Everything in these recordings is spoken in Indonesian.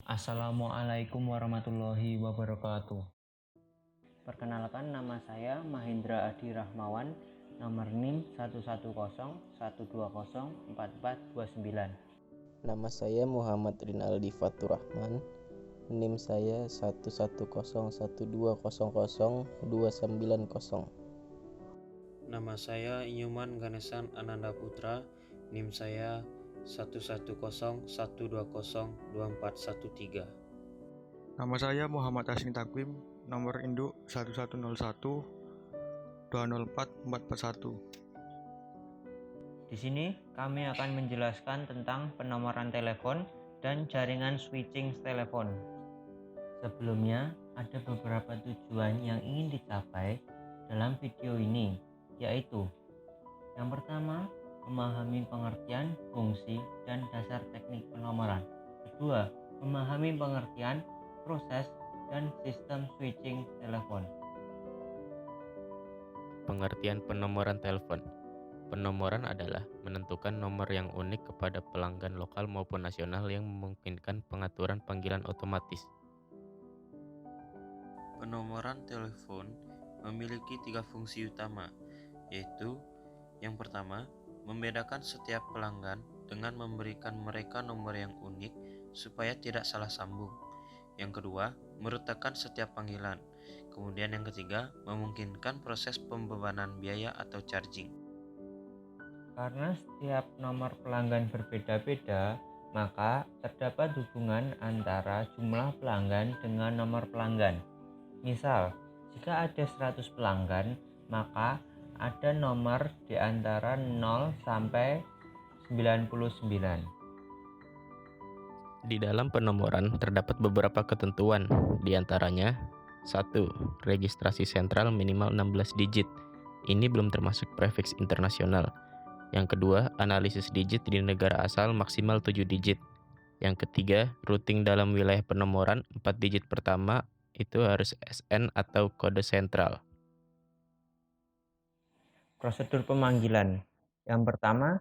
Assalamualaikum warahmatullahi wabarakatuh. Perkenalkan, nama saya Mahendra Adi Rahmawan, nomor NIM 11012044429. Nama saya Muhammad Rinaldi Fatur Rahman. NIM saya 11012002900. Nama saya Inyuman Ganesan Ananda Putra, NIM saya 11012024113. Nama saya Muhammad Asni Takwim, nomor induk 1101 Di sini kami akan menjelaskan tentang penomoran telepon dan jaringan switching telepon. Sebelumnya, ada beberapa tujuan yang ingin dicapai dalam video ini, yaitu yang pertama, memahami pengertian, fungsi, dan dasar teknik penomoran. Kedua, memahami pengertian, proses, dan sistem switching telepon. Pengertian penomoran telepon. Penomoran adalah menentukan nomor yang unik kepada pelanggan lokal maupun nasional yang memungkinkan pengaturan panggilan otomatis. Penomoran telepon memiliki 3 fungsi utama, yaitu yang pertama, membedakan setiap pelanggan dengan memberikan mereka nomor yang unik supaya tidak salah sambung. Yang kedua, merutakan setiap panggilan. Kemudian yang ketiga, memungkinkan proses pembebanan biaya atau charging. Karena setiap nomor pelanggan berbeda-beda, maka terdapat hubungan antara jumlah pelanggan dengan nomor pelanggan. Misal, jika ada 100 pelanggan, maka ada nomor di antara 0 sampai 99. Di dalam penomoran terdapat beberapa ketentuan, di antaranya 1. Registrasi sentral minimal 16 digit. Ini belum termasuk prefix internasional. Yang kedua, analisis digit di negara asal maksimal 7 digit. Yang ketiga, routing dalam wilayah penomoran 4 digit pertama itu harus SN atau kode sentral. Prosedur pemanggilan. Yang pertama,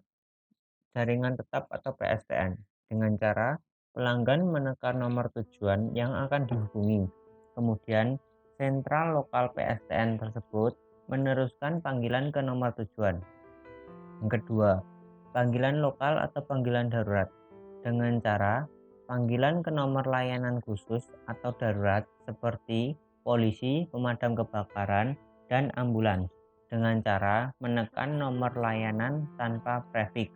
jaringan tetap atau PSTN. Dengan cara pelanggan menekan nomor tujuan yang akan dihubungi. Kemudian, sentral lokal PSTN tersebut meneruskan panggilan ke nomor tujuan. Yang kedua, panggilan lokal atau panggilan darurat. Dengan cara panggilan ke nomor layanan khusus atau darurat seperti polisi, pemadam kebakaran, dan ambulans dengan cara menekan nomor layanan tanpa prefix.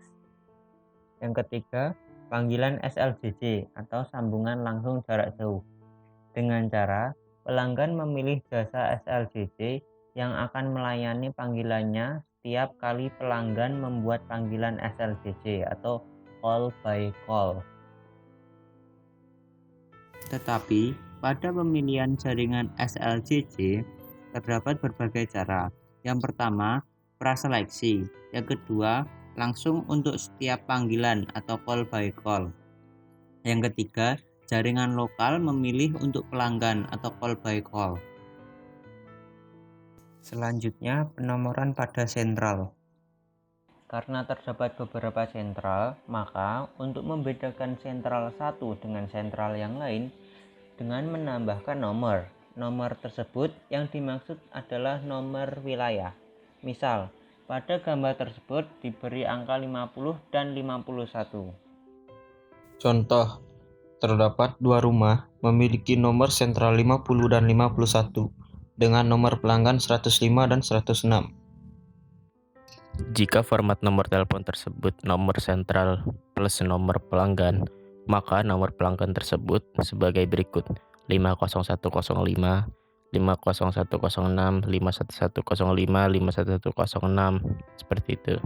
Yang ketiga, panggilan SLJJ atau sambungan langsung jarak jauh. Dengan cara pelanggan memilih jasa SLJJ yang akan melayani panggilannya setiap kali pelanggan membuat panggilan SLJJ atau call by call. Tetapi pada pemilihan jaringan SLJJ terdapat berbagai cara. Yang pertama, praseleksi. Yang kedua, langsung untuk setiap panggilan atau call by call. Yang ketiga, jaringan lokal memilih untuk pelanggan atau call by call. Selanjutnya, penomoran pada sentral. Karena terdapat beberapa sentral, maka untuk membedakan sentral satu dengan sentral yang lain dengan menambahkan nomor. Nomor tersebut yang dimaksud adalah nomor wilayah. Misal, pada gambar tersebut diberi angka 50 dan 51. Contoh, terdapat dua rumah memiliki nomor sentral 50 dan 51 dengan nomor pelanggan 105 dan 106. Jika format nomor telepon tersebut nomor sentral plus nomor pelanggan, maka nomor pelanggan tersebut sebagai berikut: 50105, 50106, 51105, 51106, seperti itu.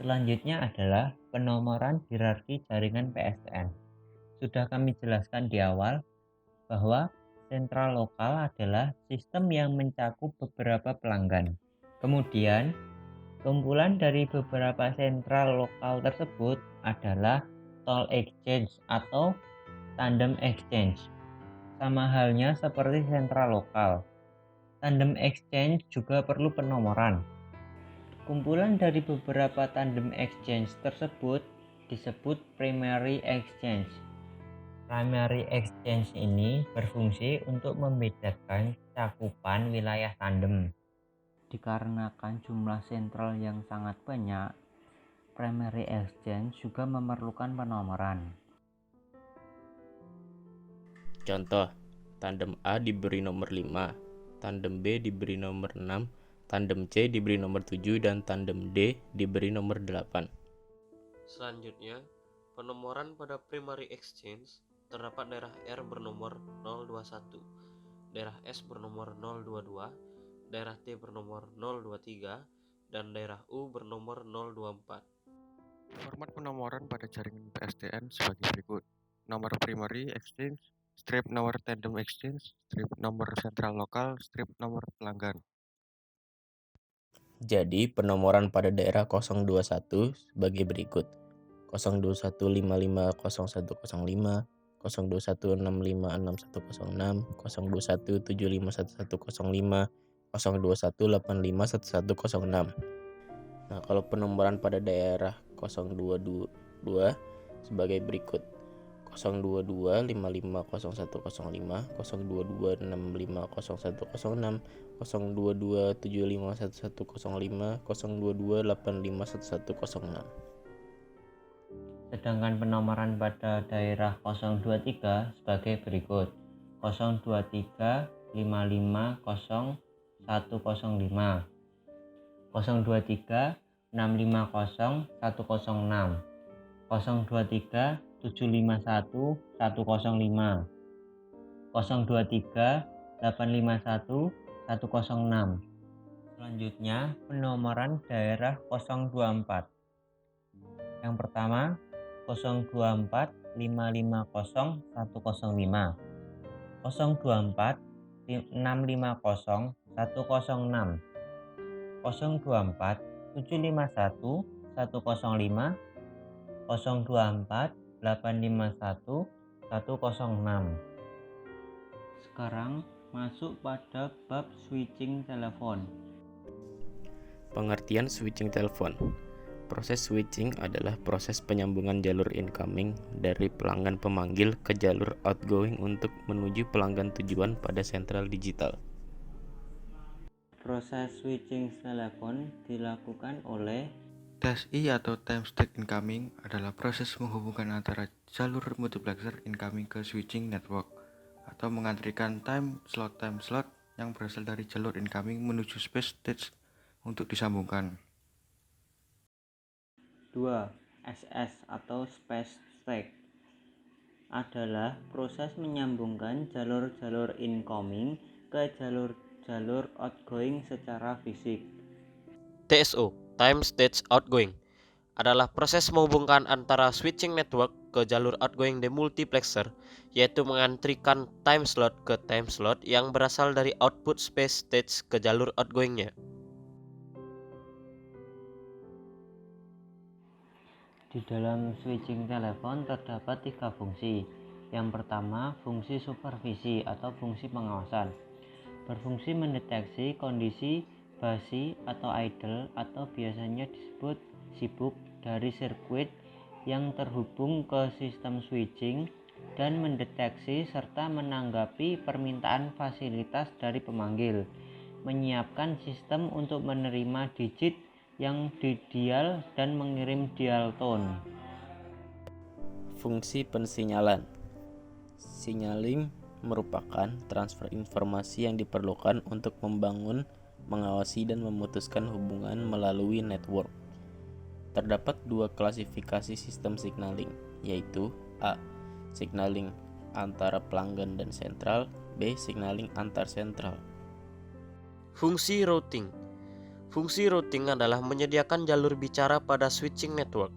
Selanjutnya adalah penomoran hierarki jaringan PSTN. Sudah kami jelaskan di awal bahwa sentral lokal adalah sistem yang mencakup beberapa pelanggan. Kemudian, kumpulan dari beberapa sentral lokal tersebut adalah toll exchange atau tandem exchange. Sama halnya seperti sentral lokal, tandem exchange juga perlu penomoran. Kumpulan dari beberapa tandem exchange tersebut disebut primary exchange. Primary exchange ini berfungsi untuk membedakan cakupan wilayah tandem. Dikarenakan jumlah sentral yang sangat banyak, primary exchange juga memerlukan penomoran. Contoh, tandem A diberi nomor 5, tandem B diberi nomor 6, tandem C diberi nomor 7, dan tandem D diberi nomor 8. Selanjutnya, penomoran pada primary exchange terdapat daerah R bernomor 021, daerah S bernomor 022, daerah T bernomor 023, dan daerah U bernomor 024. Format penomoran pada jaringan PSTN sebagai berikut. Nomor primary exchange, strip nomor tandem exchange, strip nomor sentral lokal, strip nomor pelanggan. Jadi, penomoran pada daerah 021 sebagai berikut. 021550105, 021656106, 021751105, 021851106. Nah, kalau penomoran pada daerah 022 sebagai berikut. 022550105, 022650106, 022751105, 022851106. Sedangkan penomoran pada daerah 023 sebagai berikut. 023 550 105, 023 650 106, 023 751 105, 023 851 106. Selanjutnya, penomoran daerah 024. Yang pertama, 024 550 105, 024 650 106, 024 751 105, 024 851 106. Sekarang masuk pada bab switching telepon. Pengertian switching telepon. Proses switching adalah proses penyambungan jalur incoming dari pelanggan pemanggil ke jalur outgoing untuk menuju pelanggan tujuan pada sentral digital. Proses switching telepon dilakukan oleh TSI atau time state incoming adalah proses menghubungkan antara jalur multiplexer incoming ke switching network atau mengantrikan time slot yang berasal dari jalur incoming menuju space stage untuk disambungkan. 2. SS atau space stack adalah proses menyambungkan jalur-jalur incoming ke jalur-jalur outgoing secara fisik. TSO, time stage outgoing, adalah proses menghubungkan antara switching network ke jalur outgoing demultiplexer, yaitu mengantrikan time slot ke time slot yang berasal dari output space stage ke jalur outgoingnya. Di dalam switching telepon terdapat 3 fungsi. Yang pertama, fungsi supervisi atau fungsi pengawasan. Berfungsi mendeteksi kondisi basi atau idle atau biasanya disebut sibuk dari sirkuit yang terhubung ke sistem switching dan mendeteksi serta menanggapi permintaan fasilitas dari pemanggil. Menyiapkan sistem untuk menerima digit yang didial dan mengirim dial tone. Fungsi pensinyalan. Signaling merupakan transfer informasi yang diperlukan untuk membangun, mengawasi, dan memutuskan hubungan melalui network. Terdapat 2 klasifikasi sistem signaling, yaitu A. Signaling antara pelanggan dan sentral, B. Signaling antar sentral. Fungsi routing. Fungsi routing adalah menyediakan jalur bicara pada switching network.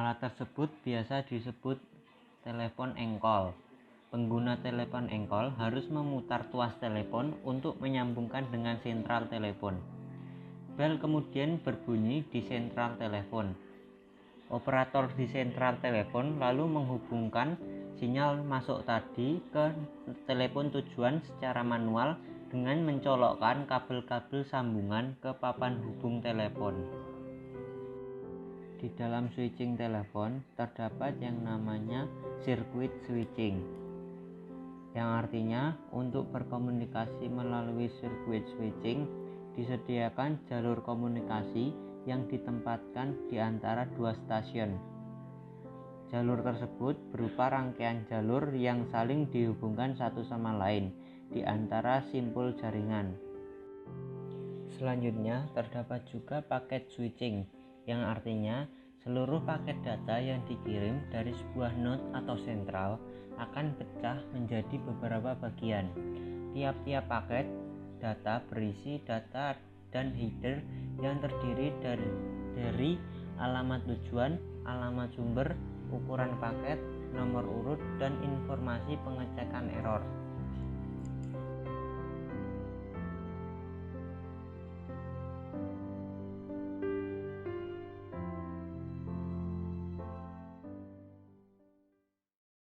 Alat tersebut biasa disebut telepon engkol. Pengguna telepon engkol harus memutar tuas telepon untuk menyambungkan dengan sentral telepon. Bel kemudian berbunyi di sentral telepon. Operator di sentral telepon lalu menghubungkan sinyal masuk tadi ke telepon tujuan secara manual dengan mencolokkan kabel-kabel sambungan ke papan hubung telepon. Di dalam switching telepon terdapat yang namanya sirkuit switching, yang artinya untuk berkomunikasi melalui sirkuit switching disediakan jalur komunikasi yang ditempatkan di antara dua stasiun. Jalur tersebut berupa rangkaian jalur yang saling dihubungkan satu sama lain di antara simpul jaringan. Selanjutnya terdapat juga paket switching, yang artinya seluruh paket data yang dikirim dari sebuah node atau sentral akan pecah menjadi beberapa bagian. Tiap-tiap paket data berisi data dan header yang terdiri dari alamat tujuan, alamat sumber, ukuran paket, nomor urut, dan informasi pengecekan error.